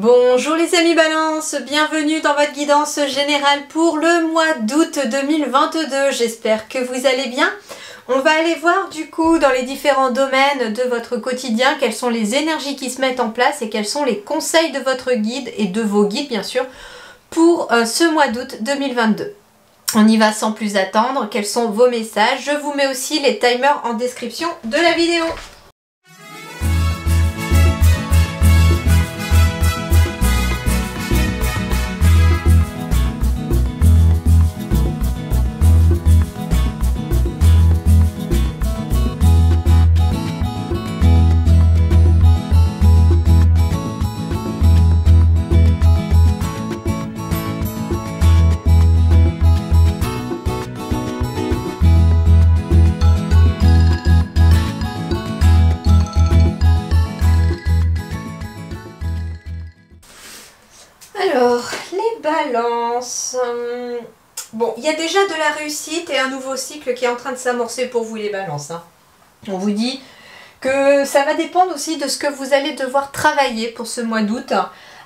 Bonjour les amis Balance, bienvenue dans votre guidance générale pour le mois d'août 2022. J'espère que vous allez bien. On va aller voir du coup dans les différents domaines de votre quotidien quelles sont les énergies qui se mettent en place et quels sont les conseils de votre guide et de vos guides bien sûr pour ce mois d'août 2022. On y va sans plus attendre, quels sont vos messages. Je vous mets aussi les timers en description de la vidéo. Alors, les balances. Bon, il y a déjà de la réussite et un nouveau cycle qui est en train de s'amorcer pour vous les balances. On vous dit que ça va dépendre aussi de ce que vous allez devoir travailler pour ce mois d'août.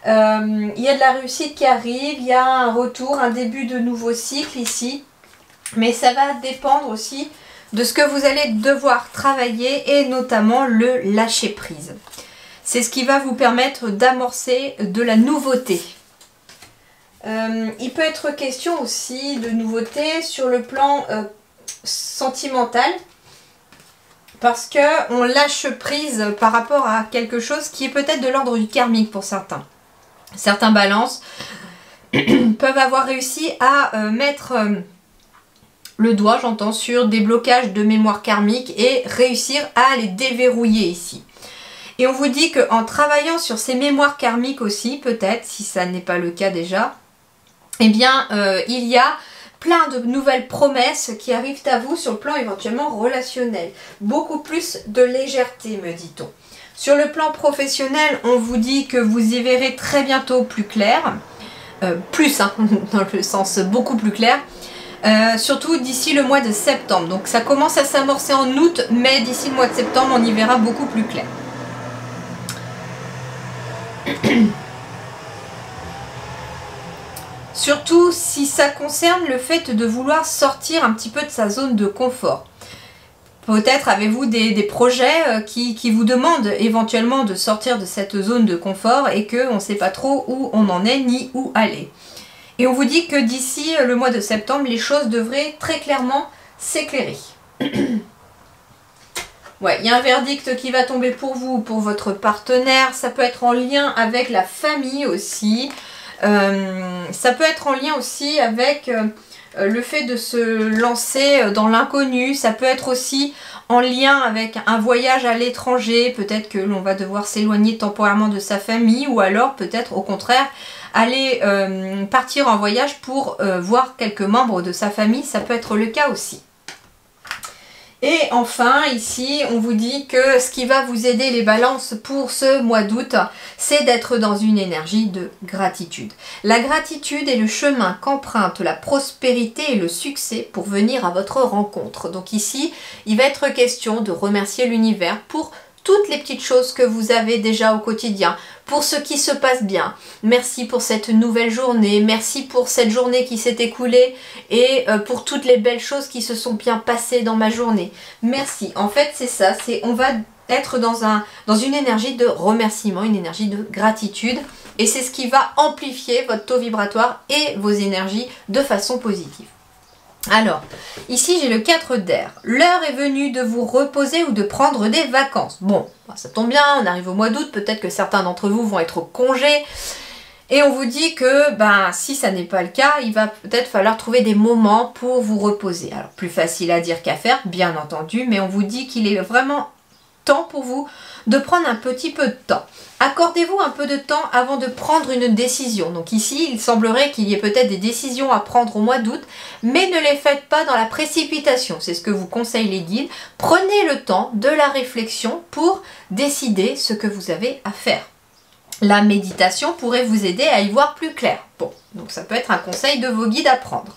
Il y a de la réussite qui arrive, il y a un retour, un début de nouveau cycle ici. Mais ça va dépendre aussi de ce que vous allez devoir travailler et notamment le lâcher prise. C'est ce qui va vous permettre d'amorcer de la nouveauté. Il peut être question aussi de nouveautés sur le plan sentimental parce qu'on lâche prise par rapport à quelque chose qui est peut-être de l'ordre du karmique pour certains. Certains balances peuvent avoir réussi à mettre le doigt, j'entends, sur des blocages de mémoire karmique et réussir à les déverrouiller ici. Et on vous dit qu'en travaillant sur ces mémoires karmiques aussi, peut-être, si ça n'est pas le cas déjà, eh bien, il y a plein de nouvelles promesses qui arrivent à vous sur le plan éventuellement relationnel. Beaucoup plus de légèreté, me dit-on. Sur le plan professionnel, on vous dit que vous y verrez très bientôt plus clair. Dans le sens beaucoup plus clair. Surtout d'ici le mois de septembre. Donc ça commence à s'amorcer en août, mais d'ici le mois de septembre, on y verra beaucoup plus clair. Surtout si ça concerne le fait de vouloir sortir un petit peu de sa zone de confort. Peut-être avez-vous des projets qui vous demandent éventuellement de sortir de cette zone de confort et qu'on ne sait pas trop où on en est ni où aller. Et on vous dit que d'ici le mois de septembre, les choses devraient très clairement s'éclairer. Ouais, il y a un verdict qui va tomber pour vous ou pour votre partenaire. Ça peut être en lien avec la famille aussi. Ça peut être en lien aussi avec le fait de se lancer dans l'inconnu. Ça peut être aussi en lien avec un voyage à l'étranger. Peut-être que l'on va devoir s'éloigner temporairement de sa famille ou alors peut-être au contraire aller partir en voyage pour voir quelques membres de sa famille. Ça peut être le cas aussi. Et enfin, ici, on vous dit que ce qui va vous aider les balances pour ce mois d'août, c'est d'être dans une énergie de gratitude. La gratitude est le chemin qu'emprunte la prospérité et le succès pour venir à votre rencontre. Donc ici, il va être question de remercier l'univers pour toutes les petites choses que vous avez déjà au quotidien, pour ce qui se passe bien. Merci pour cette nouvelle journée, merci pour cette journée qui s'est écoulée et pour toutes les belles choses qui se sont bien passées dans ma journée. Merci. En fait, c'est ça, on va être dans une énergie de remerciement, une énergie de gratitude et c'est ce qui va amplifier votre taux vibratoire et vos énergies de façon positive. Alors, ici j'ai le 4 d'air. L'heure est venue de vous reposer ou de prendre des vacances. Bon, ça tombe bien, on arrive au mois d'août, peut-être que certains d'entre vous vont être au congé. Et on vous dit que si ça n'est pas le cas, il va peut-être falloir trouver des moments pour vous reposer. Alors, plus facile à dire qu'à faire, bien entendu, mais on vous dit qu'il est vraiment temps pour vous de prendre un petit peu de temps. Accordez-vous un peu de temps avant de prendre une décision. Donc ici, il semblerait qu'il y ait peut-être des décisions à prendre au mois d'août, mais ne les faites pas dans la précipitation. C'est ce que vous conseillent les guides. Prenez le temps de la réflexion pour décider ce que vous avez à faire. La méditation pourrait vous aider à y voir plus clair. Bon, donc ça peut être un conseil de vos guides à prendre.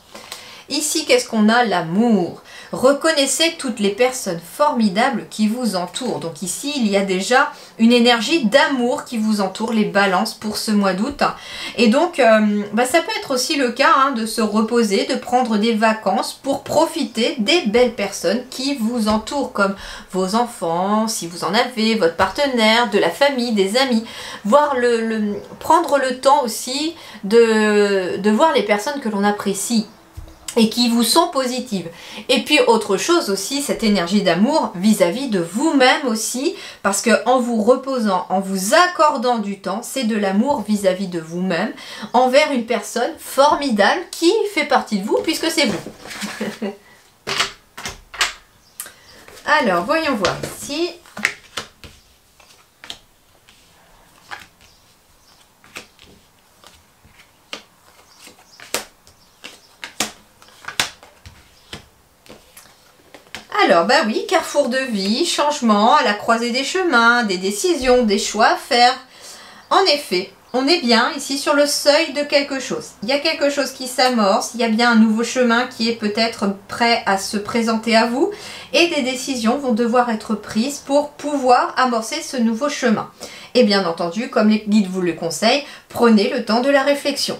Ici, qu'est-ce qu'on a? L'amour. Reconnaissez toutes les personnes formidables qui vous entourent. Donc ici, il y a déjà une énergie d'amour qui vous entoure, les balances pour ce mois d'août. Et donc, ça peut être aussi le cas de se reposer, de prendre des vacances pour profiter des belles personnes qui vous entourent, comme vos enfants, si vous en avez, votre partenaire, de la famille, des amis. Prendre le temps aussi de voir les personnes que l'on apprécie et qui vous sont positives. Et puis autre chose aussi, cette énergie d'amour vis-à-vis de vous-même aussi, parce que en vous reposant, en vous accordant du temps, c'est de l'amour vis-à-vis de vous-même, envers une personne formidable qui fait partie de vous, puisque c'est vous. Alors, voyons voir ici. Alors, bah oui, carrefour de vie, changement, à la croisée des chemins, des décisions, des choix à faire. En effet, on est bien ici sur le seuil de quelque chose. Il y a quelque chose qui s'amorce, il y a bien un nouveau chemin qui est peut-être prêt à se présenter à vous et des décisions vont devoir être prises pour pouvoir amorcer ce nouveau chemin. Et bien entendu, comme les guides vous le conseillent, prenez le temps de la réflexion.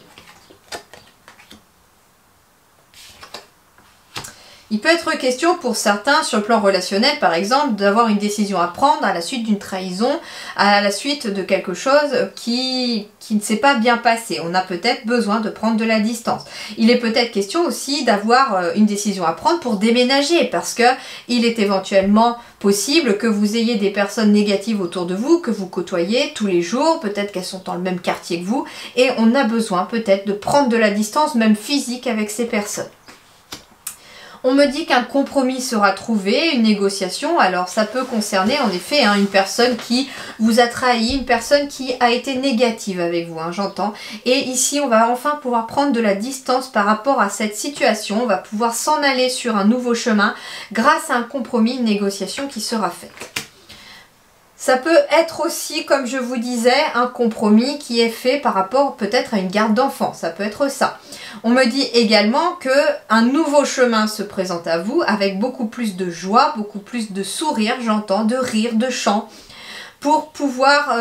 Il peut être question pour certains, sur le plan relationnel par exemple, d'avoir une décision à prendre à la suite d'une trahison, à la suite de quelque chose qui ne s'est pas bien passé. On a peut-être besoin de prendre de la distance. Il est peut-être question aussi d'avoir une décision à prendre pour déménager, parce que il est éventuellement possible que vous ayez des personnes négatives autour de vous, que vous côtoyez tous les jours, peut-être qu'elles sont dans le même quartier que vous, et on a besoin peut-être de prendre de la distance, même physique, avec ces personnes. On me dit qu'un compromis sera trouvé, une négociation. Alors ça peut concerner en effet une personne qui vous a trahi, une personne qui a été négative avec vous, j'entends. Et ici on va enfin pouvoir prendre de la distance par rapport à cette situation. On va pouvoir s'en aller sur un nouveau chemin grâce à un compromis, une négociation qui sera faite. Ça peut être aussi, comme je vous disais, un compromis qui est fait par rapport peut-être à une garde d'enfant. Ça peut être ça. On me dit également qu'un nouveau chemin se présente à vous avec beaucoup plus de joie, beaucoup plus de sourire, j'entends, de rire, de chant, pour pouvoir...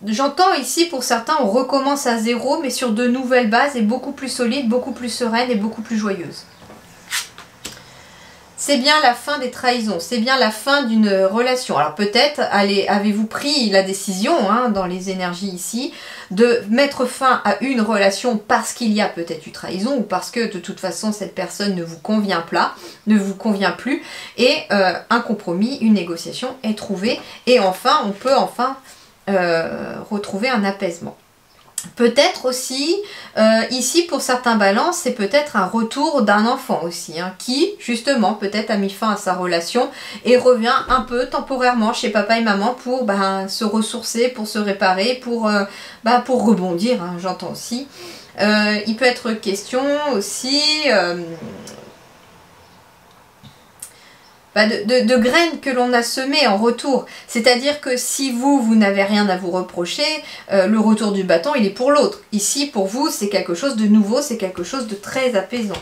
J'entends ici, pour certains, on recommence à zéro, mais sur de nouvelles bases et beaucoup plus solides, beaucoup plus sereines et beaucoup plus joyeuses. C'est bien la fin des trahisons, c'est bien la fin d'une relation. Alors peut-être avez-vous pris la décision, dans les énergies ici, de mettre fin à une relation parce qu'il y a peut-être eu trahison ou parce que de toute façon cette personne ne vous convient plus et un compromis, une négociation est trouvée et enfin on peut retrouver un apaisement. Peut-être aussi, ici pour certains balances, c'est peut-être un retour d'un enfant aussi, qui justement peut-être a mis fin à sa relation et revient un peu temporairement chez papa et maman pour se ressourcer, pour se réparer, pour rebondir, j'entends aussi. Il peut être question aussi... de graines que l'on a semées en retour. C'est-à-dire que si vous n'avez rien à vous reprocher, le retour du bâton, il est pour l'autre. Ici, pour vous, c'est quelque chose de nouveau, c'est quelque chose de très apaisant.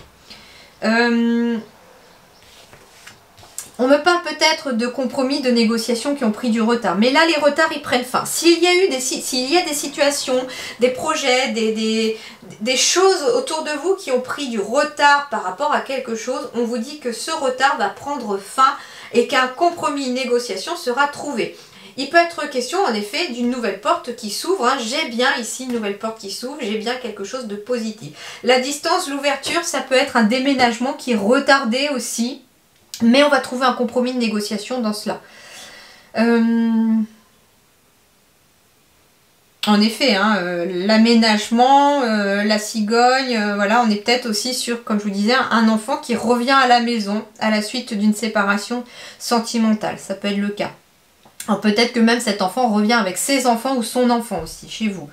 On me parle peut-être de compromis, de négociations qui ont pris du retard. Mais là, les retards, ils prennent fin. S'il y a des situations, des projets, des choses autour de vous qui ont pris du retard par rapport à quelque chose, on vous dit que ce retard va prendre fin et qu'un compromis, une négociation sera trouvé. Il peut être question en effet d'une nouvelle porte qui s'ouvre. J'ai bien ici une nouvelle porte qui s'ouvre, j'ai bien quelque chose de positif. La distance, l'ouverture, ça peut être un déménagement qui est retardé aussi. Mais on va trouver un compromis de négociation dans cela. En effet, l'aménagement, la cigogne, voilà, on est peut-être aussi sur, comme je vous disais, un enfant qui revient à la maison à la suite d'une séparation sentimentale. Ça peut être le cas. Alors peut-être que même cet enfant revient avec ses enfants ou son enfant aussi, chez vous.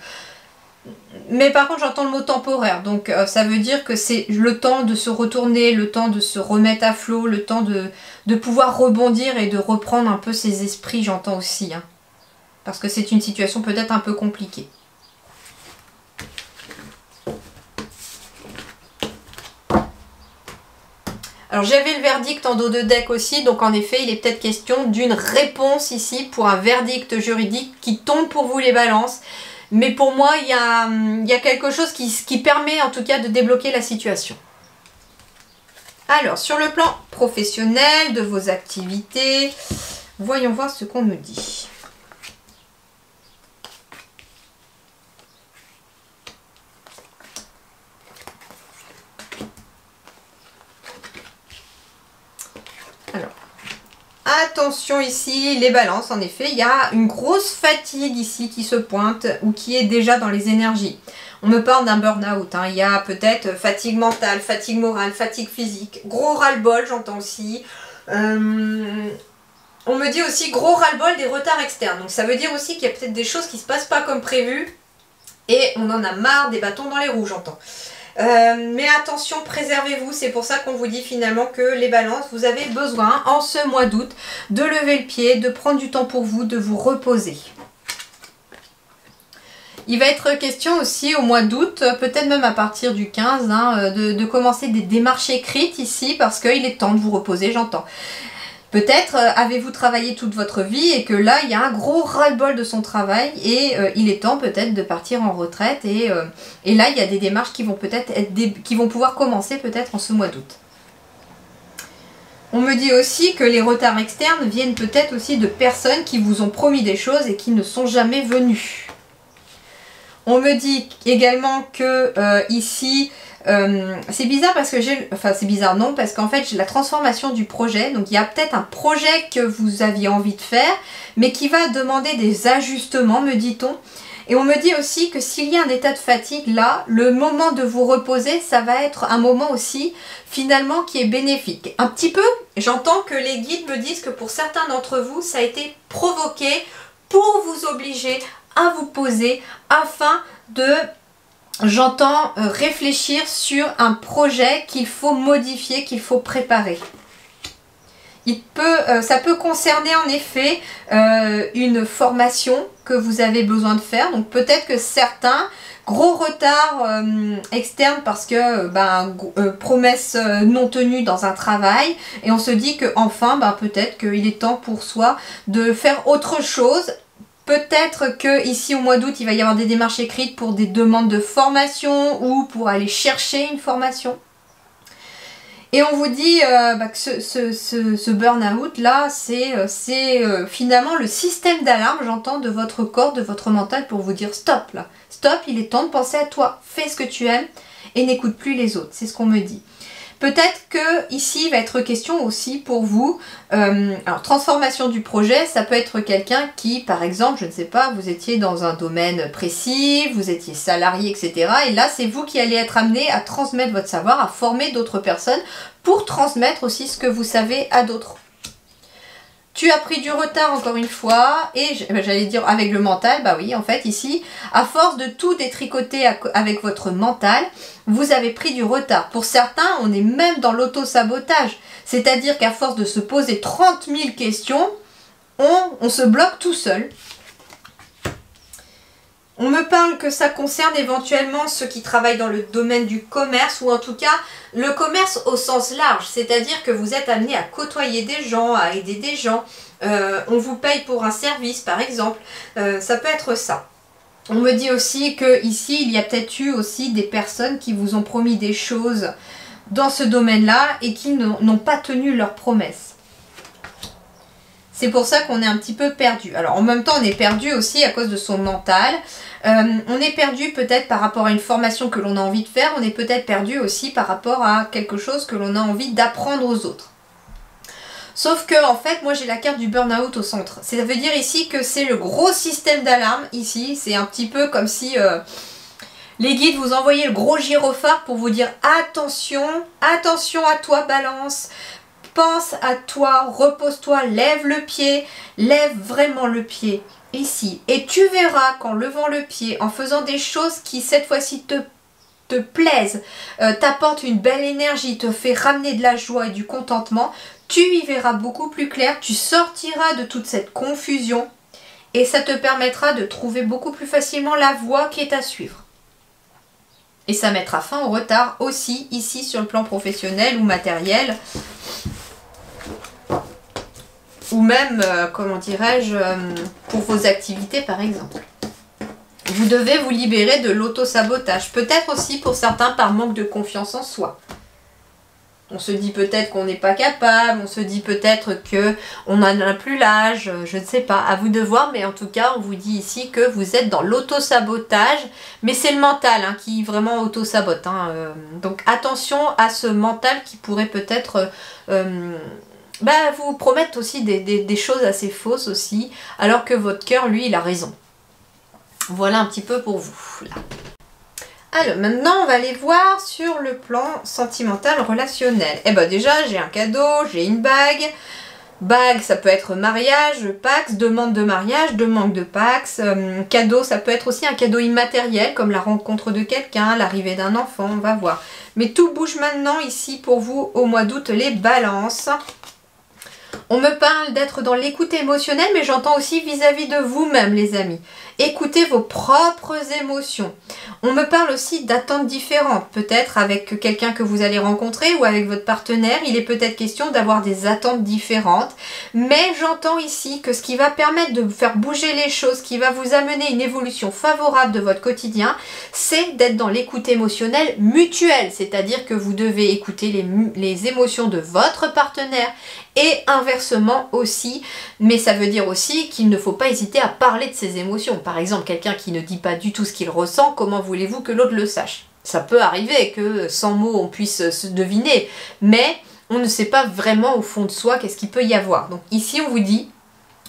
Mais par contre j'entends le mot temporaire, donc ça veut dire que c'est le temps de se retourner, le temps de se remettre à flot, le temps de pouvoir rebondir et de reprendre un peu ses esprits, j'entends aussi. Parce que c'est une situation peut-être un peu compliquée. Alors j'avais le verdict en dos de deck aussi, donc en effet il est peut-être question d'une réponse ici pour un verdict juridique qui tombe pour vous les balances. Mais pour moi il y a quelque chose qui permet en tout cas de débloquer la situation. Alors sur le plan professionnel de vos activités, voyons voir ce qu'on nous dit. Alors, attention ici, les balances, en effet, il y a une grosse fatigue ici qui se pointe ou qui est déjà dans les énergies. On me parle d'un burn-out, hein. Il y a peut-être fatigue mentale, fatigue morale, fatigue physique, gros ras-le-bol, j'entends aussi. On me dit aussi gros ras-le-bol des retards externes. Donc ça veut dire aussi qu'il y a peut-être des choses qui ne se passent pas comme prévu et on en a marre, des bâtons dans les roues, j'entends. Mais attention, préservez-vous, c'est pour ça qu'on vous dit finalement que les balances, vous avez besoin en ce mois d'août de lever le pied, de prendre du temps pour vous, de vous reposer. Il va être question aussi au mois d'août, peut-être même à partir du 15, hein, de commencer des démarches écrites ici parce qu'il est temps de vous reposer, j'entends. Peut-être avez-vous travaillé toute votre vie et que là il y a un gros ras-le-bol de son travail et il est temps peut-être de partir en retraite et là il y a des démarches qui vont peut-être qui vont pouvoir commencer peut-être en ce mois d'août. On me dit aussi que les retards externes viennent peut-être aussi de personnes qui vous ont promis des choses et qui ne sont jamais venues. On me dit également que ici, c'est bizarre parce que c'est bizarre non, parce qu'en fait j'ai la transformation du projet. Donc il y a peut-être un projet que vous aviez envie de faire, mais qui va demander des ajustements, me dit-on. Et on me dit aussi que s'il y a un état de fatigue, là, le moment de vous reposer, ça va être un moment aussi, finalement, qui est bénéfique. Un petit peu, j'entends que les guides me disent que pour certains d'entre vous, ça a été provoqué pour vous obliger à vous poser afin de, j'entends, réfléchir sur un projet qu'il faut modifier, qu'il faut préparer. Ça peut concerner en effet une formation que vous avez besoin de faire. Donc peut-être que certains gros retards externes parce que promesses non tenues dans un travail et on se dit que enfin peut-être qu'il est temps pour soi de faire autre chose. Peut-être que ici au mois d'août il va y avoir des démarches écrites pour des demandes de formation ou pour aller chercher une formation. Et on vous dit que ce burn-out là, c'est finalement le système d'alarme, j'entends, de votre corps, de votre mental pour vous dire stop là. Stop, il est temps de penser à toi, fais ce que tu aimes et n'écoute plus les autres, c'est ce qu'on me dit. Peut-être que ici il va être question aussi pour vous, alors transformation du projet, ça peut être quelqu'un qui par exemple, je ne sais pas, vous étiez dans un domaine précis, vous étiez salarié, etc. Et là c'est vous qui allez être amené à transmettre votre savoir, à former d'autres personnes pour transmettre aussi ce que vous savez à d'autres. Tu as pris du retard encore une fois et j'allais dire avec le mental, bah oui en fait ici, à force de tout détricoter avec votre mental, vous avez pris du retard. Pour certains, on est même dans l'auto-sabotage, c'est-à-dire qu'à force de se poser 30 000 questions, on se bloque tout seul. On me parle que ça concerne éventuellement ceux qui travaillent dans le domaine du commerce ou en tout cas le commerce au sens large. C'est-à-dire que vous êtes amené à côtoyer des gens, à aider des gens. On vous paye pour un service par exemple. Ça peut être ça. On me dit aussi que ici il y a peut-être eu aussi des personnes qui vous ont promis des choses dans ce domaine-là et qui n'ont pas tenu leurs promesses. C'est pour ça qu'on est un petit peu perdu. Alors en même temps on est perdu aussi à cause de son mental. On est perdu peut-être par rapport à une formation que l'on a envie de faire. On est peut-être perdu aussi par rapport à quelque chose que l'on a envie d'apprendre aux autres. Sauf que en fait moi j'ai la carte du burn-out au centre. Ça veut dire ici que c'est le gros système d'alarme ici. C'est un petit peu comme si les guides vous envoyaient le gros gyrophare pour vous dire attention, attention à toi Balance. Pense à toi, repose-toi, lève le pied, lève vraiment le pied ici. Et tu verras qu'en levant le pied, en faisant des choses qui cette fois-ci te plaisent, t'apportent une belle énergie, te fait ramener de la joie et du contentement, tu y verras beaucoup plus clair, tu sortiras de toute cette confusion et ça te permettra de trouver beaucoup plus facilement la voie qui est à suivre. Et ça mettra fin au retard aussi ici sur le plan professionnel ou matériel. Ou même, comment dirais-je, pour vos activités par exemple. Vous devez vous libérer de l'auto-sabotage. Peut-être aussi pour certains par manque de confiance en soi. On se dit peut-être qu'on n'est pas capable, on se dit peut-être qu'on n'en a plus l'âge, je ne sais pas, à vous de voir, mais en tout cas on vous dit ici que vous êtes dans l'auto-sabotage, mais c'est le mental hein, qui vraiment auto-sabote. Hein, donc attention à ce mental qui pourrait peut-être vous promettre aussi des choses assez fausses aussi, alors que votre cœur, lui, il a raison. Voilà un petit peu pour vous, là. Alors, maintenant, on va aller voir sur le plan sentimental relationnel. Eh ben déjà, j'ai un cadeau, j'ai une bague. Bague, ça peut être mariage, Pax, demande de mariage, demande de Pax. Cadeau, ça peut être aussi un cadeau immatériel, comme la rencontre de quelqu'un, l'arrivée d'un enfant, on va voir. Mais tout bouge maintenant ici pour vous au mois d'août, les balances. On me parle d'être dans l'écoute émotionnelle, mais j'entends aussi vis-à-vis de vous-même, les amis. Écoutez vos propres émotions. On me parle aussi d'attentes différentes, peut-être avec quelqu'un que vous allez rencontrer ou avec votre partenaire. Il est peut-être question d'avoir des attentes différentes, mais j'entends ici que ce qui va permettre de faire bouger les choses, qui va vous amener une évolution favorable de votre quotidien, c'est d'être dans l'écoute émotionnelle mutuelle, c'est-à-dire que vous devez écouter les émotions de votre partenaire et inversement aussi, mais ça veut dire aussi qu'il ne faut pas hésiter à parler de ses émotions. Par exemple, quelqu'un qui ne dit pas du tout ce qu'il ressent, comment voulez-vous que l'autre le sache? Ça peut arriver que sans mots on puisse se deviner, mais on ne sait pas vraiment au fond de soi qu'est-ce qu'il peut y avoir. Donc ici on vous dit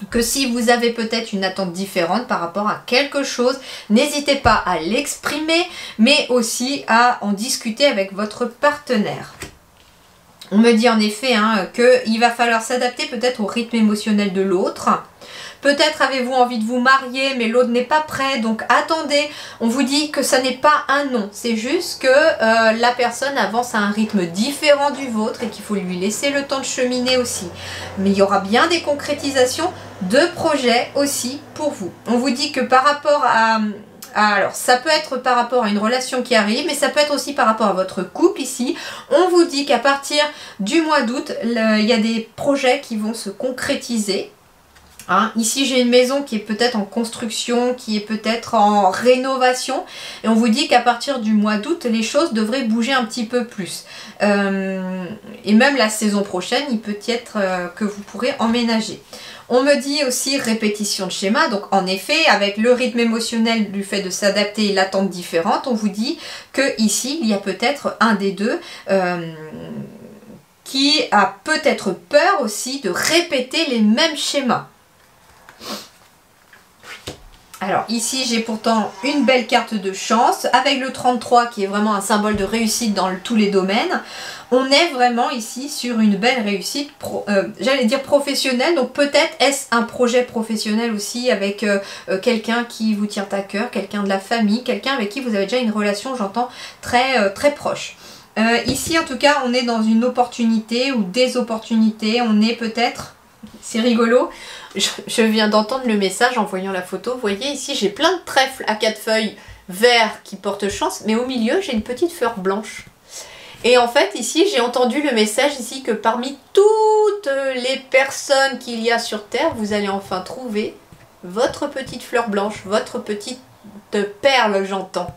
que si vous avez peut-être une attente différente par rapport à quelque chose, n'hésitez pas à l'exprimer, mais aussi à en discuter avec votre partenaire. On me dit en effet qu'il va falloir s'adapter peut-être au rythme émotionnel de l'autre. Peut-être avez-vous envie de vous marier, mais l'autre n'est pas prêt, donc attendez. On vous dit que ça n'est pas un non, c'est juste que la personne avance à un rythme différent du vôtre et qu'il faut lui laisser le temps de cheminer aussi. Mais il y aura bien des concrétisations de projets aussi pour vous. On vous dit que par rapport à... Alors, ça peut être par rapport à une relation qui arrive, mais ça peut être aussi par rapport à votre couple ici. On vous dit qu'à partir du mois d'août, il y a des projets qui vont se concrétiser. Hein, ici, j'ai une maison qui est peut-être en construction, qui est peut-être en rénovation. Et on vous dit qu'à partir du mois d'août, les choses devraient bouger un petit peu plus. Et même la saison prochaine, il peut y être que vous pourrez emménager. On me dit aussi répétition de schéma. Donc en effet, avec le rythme émotionnel du fait de s'adapter et l'attente différente, on vous dit que ici, il y a peut-être un des deux qui a peut-être peur aussi de répéter les mêmes schémas. Alors ici j'ai pourtant une belle carte de chance avec le 33 qui est vraiment un symbole de réussite dans tous les domaines. On est vraiment ici sur une belle réussite, j'allais dire professionnelle, donc peut-être est-ce un projet professionnel aussi avec quelqu'un qui vous tient à cœur, quelqu'un de la famille, quelqu'un avec qui vous avez déjà une relation, j'entends, très proche. Ici en tout cas on est dans une opportunité ou des opportunités, on est peut-être, c'est rigolo, je viens d'entendre le message en voyant la photo. Vous voyez ici j'ai plein de trèfles à 4 feuilles verts qui portent chance, mais au milieu j'ai une petite fleur blanche. Et en fait ici j'ai entendu le message ici que parmi toutes les personnes qu'il y a sur Terre, vous allez enfin trouver votre petite fleur blanche, votre petite perle, j'entends.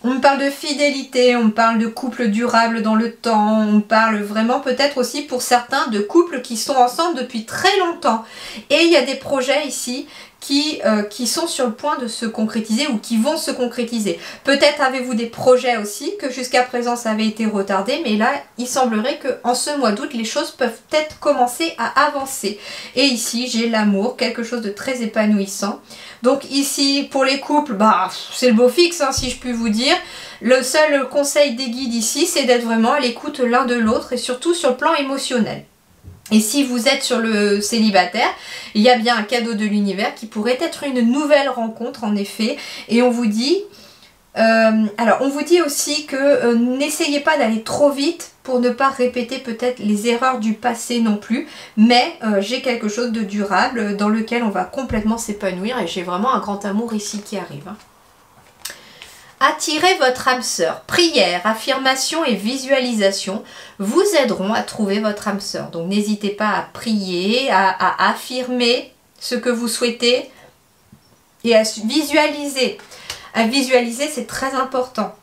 On me parle de fidélité, on me parle de couple durable dans le temps, on me parle vraiment peut-être aussi pour certains de couples qui sont ensemble depuis très longtemps. Et il y a des projets ici qui sont sur le point de se concrétiser ou qui vont se concrétiser. Peut-être avez-vous des projets aussi que jusqu'à présent ça avait été retardé, mais là il semblerait qu'en ce mois d'août les choses peuvent peut-être commencer à avancer. Et ici j'ai l'amour, quelque chose de très épanouissant. Donc ici pour les couples, c'est le beau fixe si je puis vous dire. Le seul conseil des guides ici c'est d'être vraiment à l'écoute l'un de l'autre et surtout sur le plan émotionnel. Et si vous êtes sur le célibataire, il y a bien un cadeau de l'univers qui pourrait être une nouvelle rencontre en effet. Et on vous dit Alors, on vous dit aussi que n'essayez pas d'aller trop vite pour ne pas répéter peut-être les erreurs du passé non plus. Mais j'ai quelque chose de durable dans lequel on va complètement s'épanouir et j'ai vraiment un grand amour ici qui arrive. Hein. Attirez votre âme sœur. Prière, affirmation et visualisation vous aideront à trouver votre âme sœur. Donc n'hésitez pas à prier, à affirmer ce que vous souhaitez et à visualiser. À visualiser, c'est très important.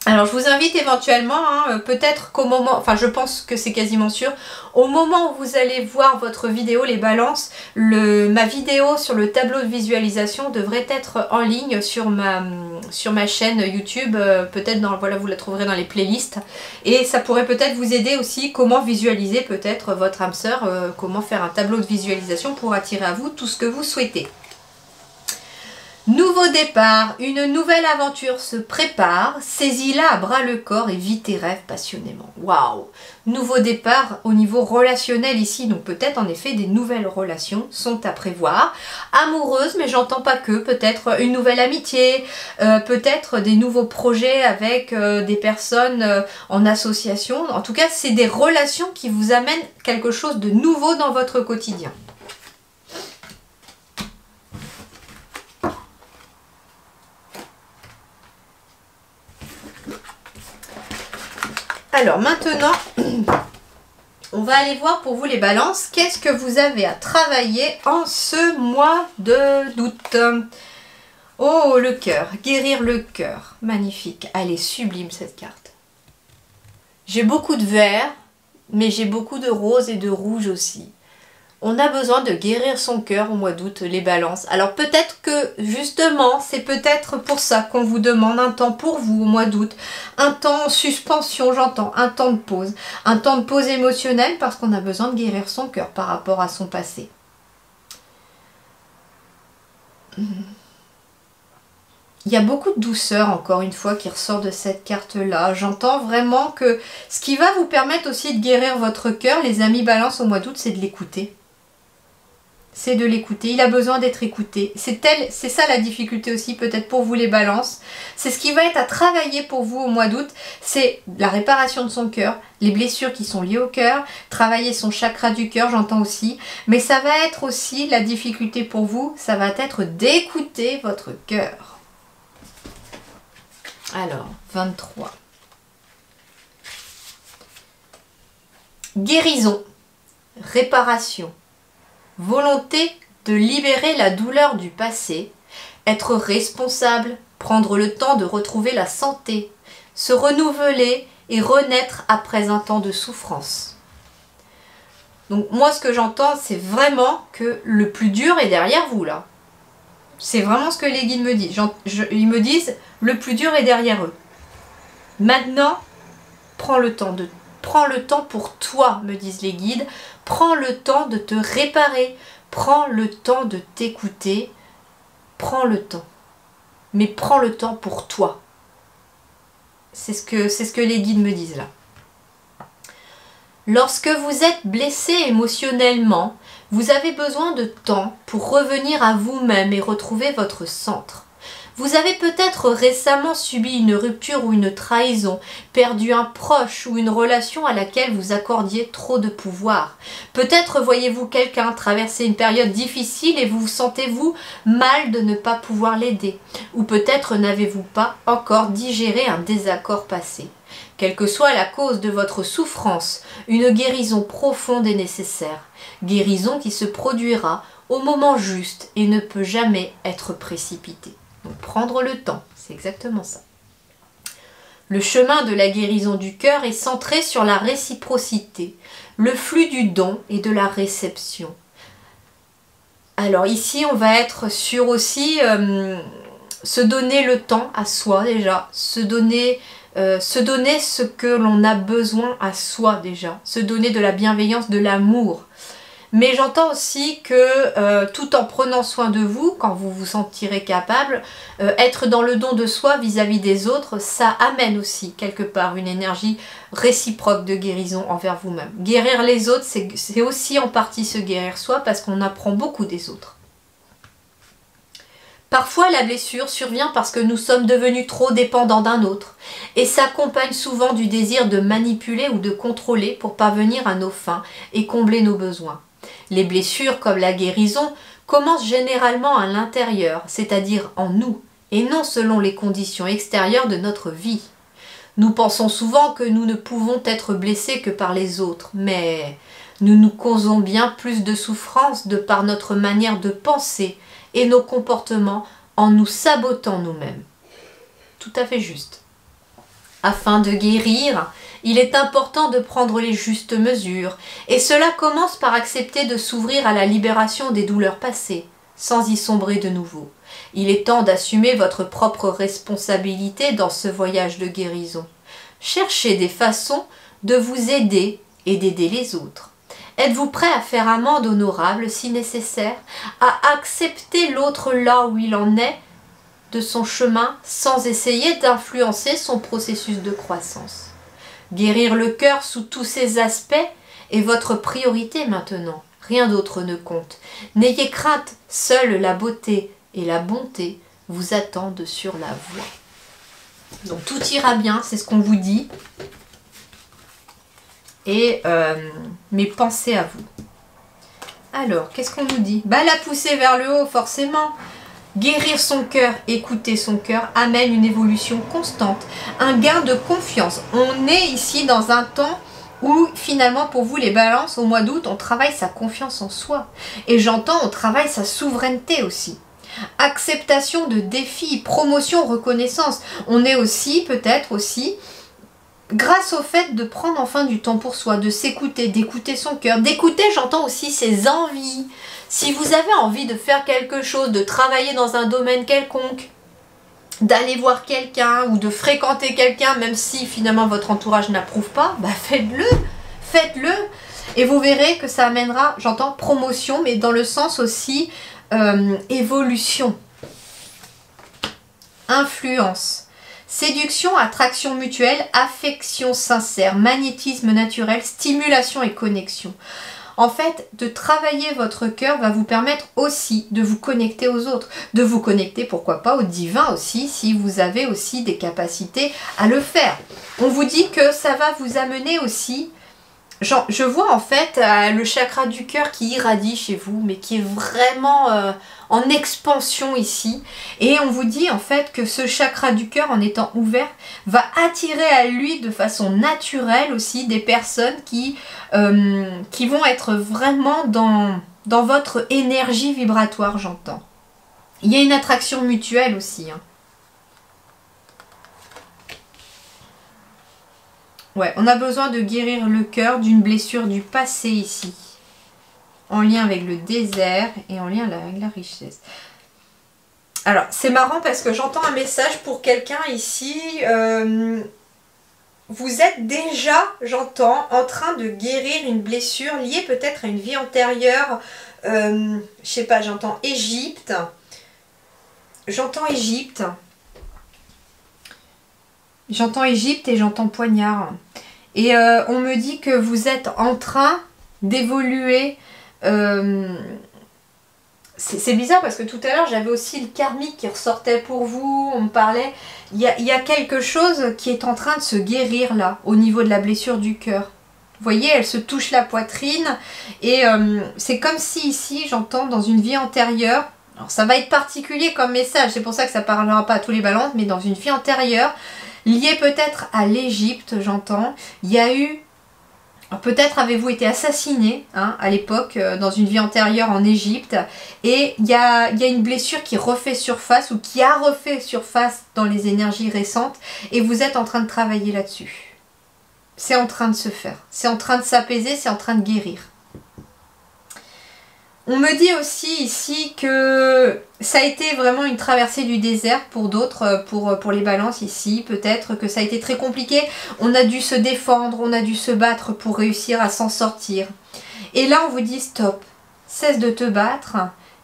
Alors je vous invite éventuellement, hein, peut-être qu'au moment, enfin je pense que c'est quasiment sûr, au moment où vous allez voir votre vidéo les balances, ma vidéo sur le tableau de visualisation devrait être en ligne sur ma chaîne YouTube, peut-être voilà, vous la trouverez dans les playlists, et ça pourrait peut-être vous aider aussi comment visualiser peut-être votre âme sœur, comment faire un tableau de visualisation pour attirer à vous tout ce que vous souhaitez. Nouveau départ, une nouvelle aventure se prépare, saisis-la à bras le corps et vis tes rêves passionnément. Waouh! Nouveau départ au niveau relationnel ici, donc peut-être en effet des nouvelles relations sont à prévoir. Amoureuses, mais j'entends pas que, peut-être une nouvelle amitié, peut-être des nouveaux projets avec des personnes en association. En tout cas, c'est des relations qui vous amènent quelque chose de nouveau dans votre quotidien. Alors maintenant, on va aller voir pour vous les balances, qu'est-ce que vous avez à travailler en ce mois d'août. Oh, le cœur, guérir le cœur, magnifique, elle est sublime cette carte. J'ai beaucoup de vert, mais j'ai beaucoup de rose et de rouge aussi. On a besoin de guérir son cœur au mois d'août, les balances. Alors peut-être que justement, c'est peut-être pour ça qu'on vous demande un temps pour vous au mois d'août. Un temps en suspension, j'entends, un temps de pause émotionnelle parce qu'on a besoin de guérir son cœur par rapport à son passé. Il y a beaucoup de douceur, encore une fois, qui ressort de cette carte-là. J'entends vraiment que ce qui va vous permettre aussi de guérir votre cœur, les amis balance au mois d'août, c'est de l'écouter. C'est de l'écouter. Il a besoin d'être écouté. C'est ça la difficulté aussi, peut-être pour vous les balances. C'est ce qui va être à travailler pour vous au mois d'août. C'est la réparation de son cœur, les blessures qui sont liées au cœur, travailler son chakra du cœur, j'entends aussi. Mais ça va être aussi la difficulté pour vous, ça va être d'écouter votre cœur. Alors, 23. Guérison, réparation, volonté de libérer la douleur du passé, être responsable, prendre le temps de retrouver la santé, se renouveler et renaître après un temps de souffrance. Donc moi ce que j'entends c'est vraiment que le plus dur est derrière vous là. C'est vraiment ce que les guides me disent. Ils me disent le plus dur est derrière eux. Maintenant, prends le temps pour toi, me disent les guides. Prends le temps de te réparer. Prends le temps de t'écouter. Prends le temps. Mais prends le temps pour toi. C'est ce que les guides me disent là. Lorsque vous êtes blessé émotionnellement, vous avez besoin de temps pour revenir à vous-même et retrouver votre centre. Vous avez peut-être récemment subi une rupture ou une trahison, perdu un proche ou une relation à laquelle vous accordiez trop de pouvoir. Peut-être voyez-vous quelqu'un traverser une période difficile et vous sentez-vous mal de ne pas pouvoir l'aider. Ou peut-être n'avez-vous pas encore digéré un désaccord passé. Quelle que soit la cause de votre souffrance, une guérison profonde est nécessaire. Guérison qui se produira au moment juste et ne peut jamais être précipitée. Donc prendre le temps, c'est exactement ça. Le chemin de la guérison du cœur est centré sur la réciprocité, le flux du don et de la réception. Alors ici, on va être sur aussi se donner le temps à soi déjà, se donner ce que l'on a besoin à soi déjà, se donner de la bienveillance, de l'amour. Mais j'entends aussi que tout en prenant soin de vous, quand vous vous sentirez capable, être dans le don de soi vis-à-vis des autres, ça amène aussi quelque part une énergie réciproque de guérison envers vous-même. Guérir les autres, c'est aussi en partie se guérir soi parce qu'on apprend beaucoup des autres. Parfois, la blessure survient parce que nous sommes devenus trop dépendants d'un autre et s'accompagne souvent du désir de manipuler ou de contrôler pour parvenir à nos fins et combler nos besoins. Les blessures, comme la guérison, commencent généralement à l'intérieur, c'est-à-dire en nous, et non selon les conditions extérieures de notre vie. Nous pensons souvent que nous ne pouvons être blessés que par les autres, mais nous nous causons bien plus de souffrance de par notre manière de penser et nos comportements en nous sabotant nous-mêmes. Tout à fait juste. Afin de guérir, il est important de prendre les justes mesures, et cela commence par accepter de s'ouvrir à la libération des douleurs passées, sans y sombrer de nouveau. Il est temps d'assumer votre propre responsabilité dans ce voyage de guérison. Cherchez des façons de vous aider et d'aider les autres. Êtes-vous prêt à faire amende honorable si nécessaire, à accepter l'autre là où il en est de son chemin sans essayer d'influencer son processus de croissance? Guérir le cœur sous tous ses aspects est votre priorité maintenant. Rien d'autre ne compte. N'ayez crainte, seule la beauté et la bonté vous attendent sur la voie. Donc tout ira bien, c'est ce qu'on vous dit. Et mes pensées à vous. Alors, qu'est-ce qu'on nous dit? La pousser vers le haut, forcément. Guérir son cœur, écouter son cœur, amène une évolution constante, un gain de confiance. On est ici dans un temps où, finalement, pour vous, les balances, au mois d'août, on travaille sa confiance en soi. Et j'entends, on travaille sa souveraineté aussi. Acceptation de défis, promotion, reconnaissance. On est aussi, peut-être aussi, grâce au fait de prendre enfin du temps pour soi, de s'écouter, d'écouter son cœur, d'écouter, j'entends aussi ses envies. Si vous avez envie de faire quelque chose, de travailler dans un domaine quelconque, d'aller voir quelqu'un ou de fréquenter quelqu'un, même si finalement votre entourage n'approuve pas, faites-le, faites-le. Et vous verrez que ça amènera, j'entends promotion, mais dans le sens aussi évolution, influence. Séduction, attraction mutuelle, affection sincère, magnétisme naturel, stimulation et connexion. En fait, de travailler votre cœur va vous permettre aussi de vous connecter aux autres, de vous connecter, pourquoi pas, au divin aussi, si vous avez aussi des capacités à le faire. On vous dit que ça va vous amener aussi, je vois en fait le chakra du cœur qui irradie chez vous, mais qui est vraiment en expansion ici. Et on vous dit en fait que ce chakra du cœur, en étant ouvert, va attirer à lui de façon naturelle aussi des personnes qui vont être vraiment dans votre énergie vibratoire, j'entends. Il y a une attraction mutuelle aussi, hein. Ouais, on a besoin de guérir le cœur d'une blessure du passé ici, en lien avec le désert et en lien avec la richesse. Alors, c'est marrant parce que j'entends un message pour quelqu'un ici. Vous êtes déjà, j'entends, en train de guérir une blessure liée peut-être à une vie antérieure. Je sais pas, j'entends Égypte. J'entends Égypte. J'entends Égypte et j'entends poignard. Et on me dit que vous êtes en train d'évoluer. C'est bizarre parce que tout à l'heure j'avais aussi le karmique qui ressortait pour vous. On me parlait. Il y a quelque chose qui est en train de se guérir là, au niveau de la blessure du cœur. Vous voyez, elle se touche la poitrine. Et c'est comme si ici, j'entends dans une vie antérieure. Alors ça va être particulier comme message. C'est pour ça que ça ne parlera pas à tous les balances. Mais dans une vie antérieure, lié peut-être à l'Égypte, j'entends, il y a eu, peut-être avez-vous été assassiné à l'époque, dans une vie antérieure en Égypte, et il y a une blessure qui refait surface, ou qui a refait surface dans les énergies récentes, et vous êtes en train de travailler là-dessus. C'est en train de se faire, c'est en train de s'apaiser, c'est en train de guérir. On me dit aussi ici que ça a été vraiment une traversée du désert pour d'autres, pour les balances ici. Peut-être que ça a été très compliqué. On a dû se défendre, on a dû se battre pour réussir à s'en sortir. Et là, on vous dit stop, cesse de te battre.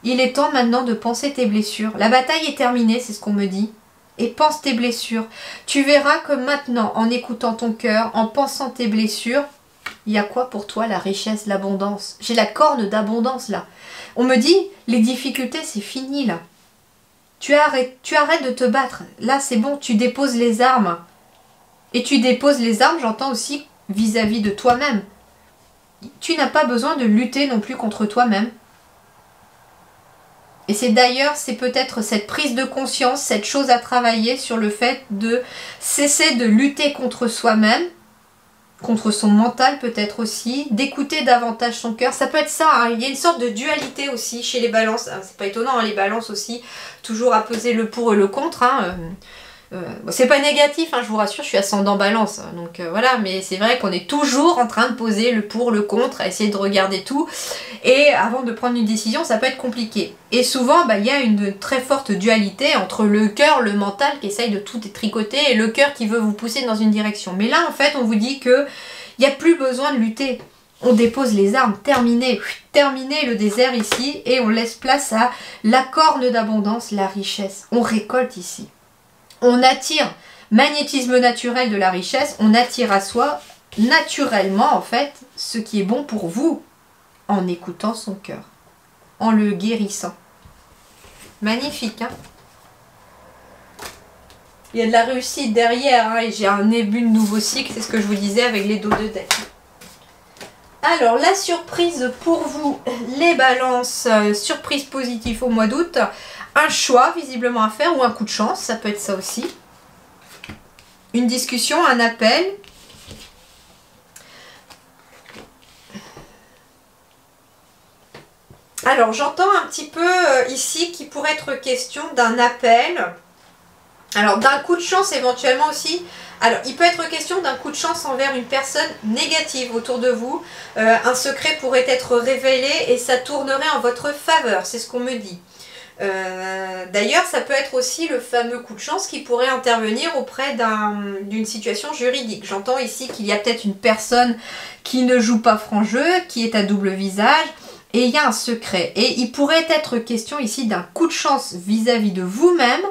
Il est temps maintenant de penser tes blessures. La bataille est terminée, c'est ce qu'on me dit. Et pense tes blessures. Tu verras que maintenant, en écoutant ton cœur, en pensant tes blessures, il y a quoi pour toi? La richesse, l'abondance. J'ai la corne d'abondance là. On me dit, les difficultés, c'est fini là. Tu arrêtes de te battre. Là, c'est bon, tu déposes les armes. Et tu déposes les armes, j'entends aussi, vis-à-vis de toi-même. Tu n'as pas besoin de lutter non plus contre toi-même. Et c'est d'ailleurs, c'est peut-être cette prise de conscience, cette chose à travailler sur le fait de cesser de lutter contre soi-même, contre son mental peut-être aussi, d'écouter davantage son cœur. Ça peut être ça, hein. Il y a une sorte de dualité aussi chez les balances. C'est pas étonnant, hein, les balances aussi, toujours à peser le pour et le contre. Hein. C'est pas négatif, hein, je vous rassure, je suis ascendant balance. Donc voilà, mais c'est vrai qu'on est toujours en train de poser le pour, le contre, à essayer de regarder tout. Et avant de prendre une décision, ça peut être compliqué. Et souvent, il y a une très forte dualité entre le cœur, le mental qui essaye de tout tricoter et le cœur qui veut vous pousser dans une direction. Mais là, en fait, on vous dit qu'il n'y a plus besoin de lutter. On dépose les armes, terminé le désert ici et on laisse place à la corne d'abondance, la richesse. On récolte ici. On attire, magnétisme naturel de la richesse, on attire à soi naturellement en fait ce qui est bon pour vous en écoutant son cœur, en le guérissant. Magnifique, hein? Il y a de la réussite derrière, hein, et j'ai un début de nouveau cycle, c'est ce que je vous disais avec les dos de deck. Alors, la surprise pour vous, les balances, surprise positive au mois d'août, un choix visiblement à faire ou un coup de chance, ça peut être ça aussi. Une discussion, un appel. Alors, j'entends un petit peu ici qu'il pourrait être question d'un appel. Alors, d'un coup de chance éventuellement aussi. Alors, il peut être question d'un coup de chance envers une personne négative autour de vous. Un secret pourrait être révélé et ça tournerait en votre faveur, c'est ce qu'on me dit. D'ailleurs, ça peut être aussi le fameux coup de chance qui pourrait intervenir auprès d'une situation juridique. J'entends ici qu'il y a peut-être une personne qui ne joue pas franc jeu, qui est à double visage, et il y a un secret. Et il pourrait être question ici d'un coup de chance vis-à-vis de vous-même,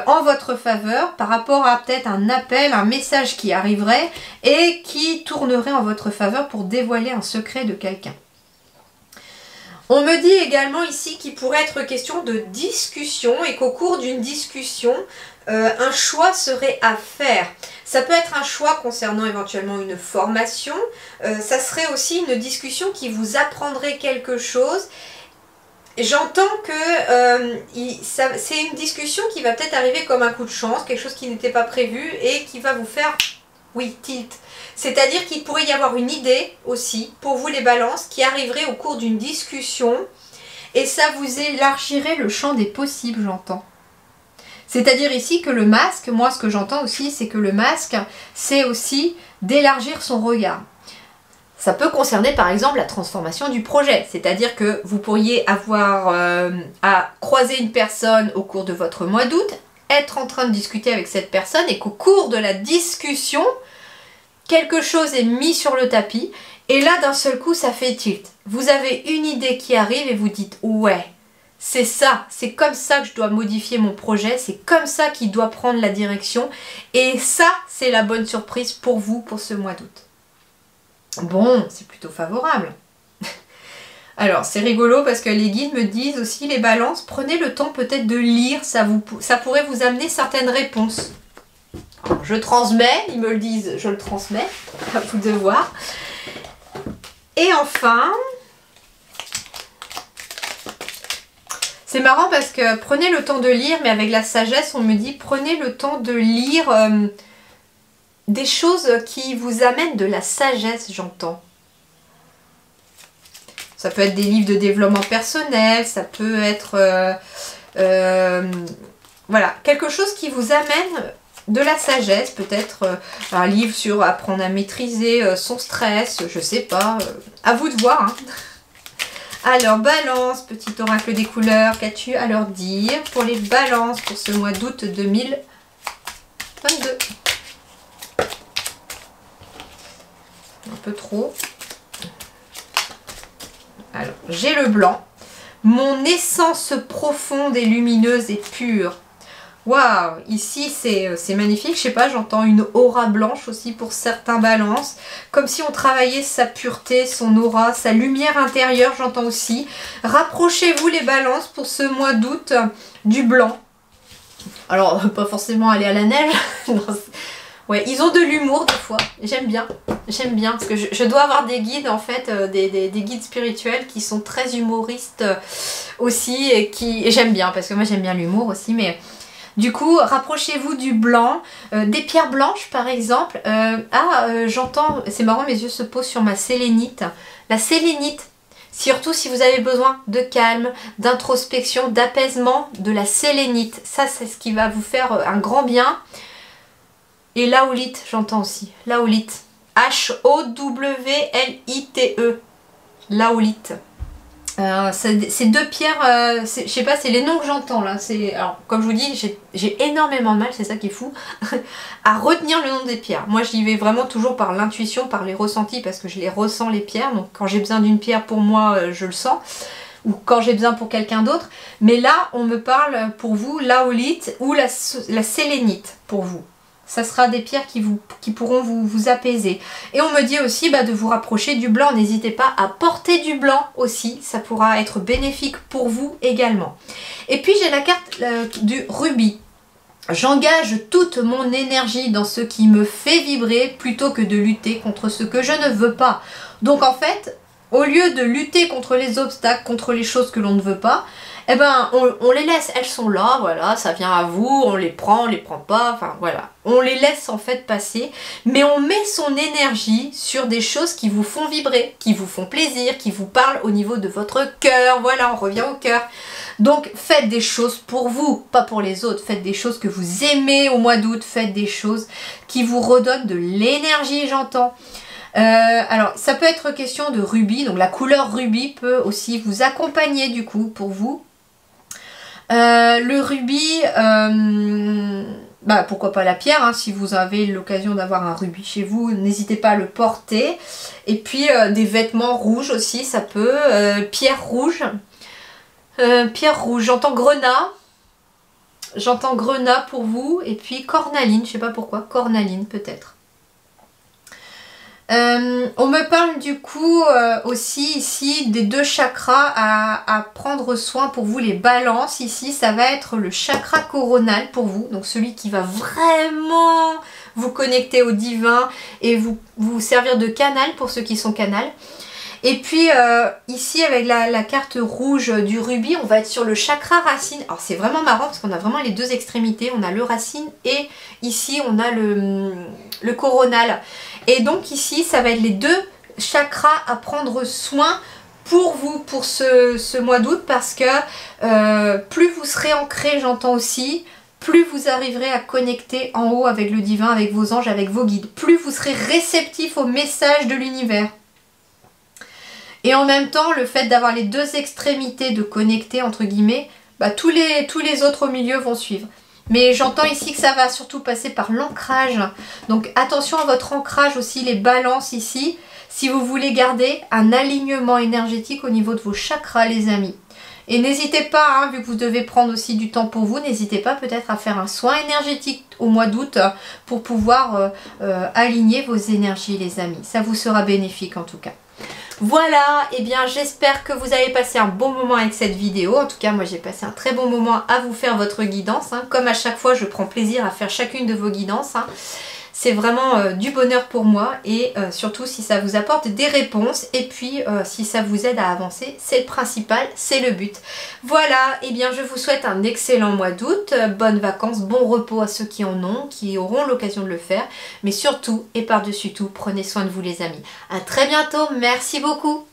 en votre faveur, par rapport à peut-être un appel, un message qui arriverait, et qui tournerait en votre faveur pour dévoiler un secret de quelqu'un. On me dit également ici qu'il pourrait être question de discussion et qu'au cours d'une discussion, un choix serait à faire. Ça peut être un choix concernant éventuellement une formation, ça serait aussi une discussion qui vous apprendrait quelque chose. J'entends que c'est une discussion qui va peut-être arriver comme un coup de chance, quelque chose qui n'était pas prévu et qui va vous faire, oui, tilt. C'est-à-dire qu'il pourrait y avoir une idée aussi, pour vous les balances, qui arriverait au cours d'une discussion et ça vous élargirait le champ des possibles, j'entends. C'est-à-dire ici que le masque, moi ce que j'entends aussi, c'est que le masque, c'est aussi d'élargir son regard. Ça peut concerner par exemple la transformation du projet, c'est-à-dire que vous pourriez avoir à croiser une personne au cours de votre mois d'août, être en train de discuter avec cette personne et qu'au cours de la discussion, quelque chose est mis sur le tapis et là d'un seul coup ça fait tilt. Vous avez une idée qui arrive et vous dites ouais, c'est ça, c'est comme ça que je dois modifier mon projet, c'est comme ça qu'il doit prendre la direction et ça c'est la bonne surprise pour vous pour ce mois d'août. Bon, c'est plutôt favorable. Alors, c'est rigolo parce que les guides me disent aussi, les balances, prenez le temps peut-être de lire, ça pourrait vous amener certaines réponses. Alors, je transmets, ils me le disent, je le transmets, à vous de voir. Et enfin, c'est marrant parce que prenez le temps de lire, mais avec la sagesse, on me dit, prenez le temps de lire des choses qui vous amènent de la sagesse, j'entends. Ça peut être des livres de développement personnel, ça peut être voilà, quelque chose qui vous amène de la sagesse, peut-être un livre sur apprendre à maîtriser son stress, je sais pas, à vous de voir. Hein. Alors, balance, petit oracle des couleurs, qu'as-tu à leur dire pour les balances pour ce mois d'août 2022? Un peu trop. Alors, j'ai le blanc. Mon essence profonde et lumineuse et pure Waouh, ici c'est magnifique, je sais pas, j'entends une aura blanche aussi pour certains balances, comme si on travaillait sa pureté, son aura, sa lumière intérieure, j'entends aussi. Rapprochez-vous les balances pour ce mois d'août du blanc. Alors, pas forcément aller à la neige, non, ouais, ils ont de l'humour des fois, j'aime bien, parce que je dois avoir des guides en fait, des guides spirituels qui sont très humoristes aussi, et j'aime bien, parce que moi j'aime bien l'humour aussi, mais du coup, rapprochez-vous du blanc, des pierres blanches par exemple. J'entends, c'est marrant, mes yeux se posent sur ma sélénite, la sélénite. Surtout si vous avez besoin de calme, d'introspection, d'apaisement, de la sélénite. Ça, c'est ce qui va vous faire un grand bien. Et laolite, j'entends aussi. Laolite. H-O-W-L-I-T-E. Laolite. C'est deux pierres, je sais pas, c'est les noms que j'entends là. Alors, comme je vous dis, j'ai énormément de mal, c'est ça qui est fou, à retenir le nom des pierres. Moi, j'y vais vraiment toujours par l'intuition, par les ressentis, parce que je les ressens les pierres. Donc, quand j'ai besoin d'une pierre pour moi, je le sens. Ou quand j'ai besoin pour quelqu'un d'autre. Mais là, on me parle pour vous, laolite ou la sélénite pour vous. Ça sera des pierres qui pourront vous apaiser. Et on me dit aussi de vous rapprocher du blanc. N'hésitez pas à porter du blanc aussi. Ça pourra être bénéfique pour vous également. Et puis j'ai la carte du rubis. J'engage toute mon énergie dans ce qui me fait vibrer plutôt que de lutter contre ce que je ne veux pas. Donc en fait, au lieu de lutter contre les obstacles, contre les choses que l'on ne veut pas, eh ben, on les laisse, elles sont là, voilà, ça vient à vous, on les prend pas, enfin voilà. On les laisse en fait passer, mais on met son énergie sur des choses qui vous font vibrer, qui vous font plaisir, qui vous parlent au niveau de votre cœur, voilà, on revient au cœur. Donc faites des choses pour vous, pas pour les autres, faites des choses que vous aimez au mois d'août, faites des choses qui vous redonnent de l'énergie, j'entends. Alors ça peut être question de rubis, donc la couleur rubis peut aussi vous accompagner du coup pour vous. Le rubis, pourquoi pas la pierre, hein, si vous avez l'occasion d'avoir un rubis chez vous, n'hésitez pas à le porter. Et puis des vêtements rouges aussi, ça peut, pierre rouge, j'entends grenat pour vous, et puis cornaline, je sais pas pourquoi, cornaline peut-être. On me parle du coup aussi ici des deux chakras à prendre soin pour vous, les balances. Ici ça va être le chakra coronal pour vous, donc celui qui va vraiment vous connecter au divin et vous servir de canal pour ceux qui sont canal. Et puis ici avec la carte rouge du rubis, on va être sur le chakra racine. Alors c'est vraiment marrant parce qu'on a vraiment les deux extrémités, on a le racine et ici on a le coronal. Et donc ici ça va être les deux chakras à prendre soin pour vous, pour ce mois d'août, parce que plus vous serez ancré, j'entends aussi, plus vous arriverez à connecter en haut avec le divin, avec vos anges, avec vos guides, plus vous serez réceptif aux messages de l'univers. Et en même temps, le fait d'avoir les deux extrémités de connecter, entre guillemets, tous les autres au milieu vont suivre. Mais j'entends ici que ça va surtout passer par l'ancrage. Donc attention à votre ancrage aussi, les balances ici, si vous voulez garder un alignement énergétique au niveau de vos chakras, les amis. Et n'hésitez pas, hein, vu que vous devez prendre aussi du temps pour vous, n'hésitez pas peut-être à faire un soin énergétique au mois d'août pour pouvoir aligner vos énergies, les amis. Ça vous sera bénéfique en tout cas. Voilà, et bien j'espère que vous avez passé un bon moment avec cette vidéo. En tout cas, moi j'ai passé un très bon moment à vous faire votre guidance. Hein. Comme à chaque fois, je prends plaisir à faire chacune de vos guidances. Hein. C'est vraiment du bonheur pour moi et surtout si ça vous apporte des réponses et puis si ça vous aide à avancer, c'est le principal, c'est le but. Voilà, et bien je vous souhaite un excellent mois d'août, bonnes vacances, bon repos à ceux qui en ont, qui auront l'occasion de le faire, mais surtout et par-dessus tout, prenez soin de vous les amis. À très bientôt, merci beaucoup.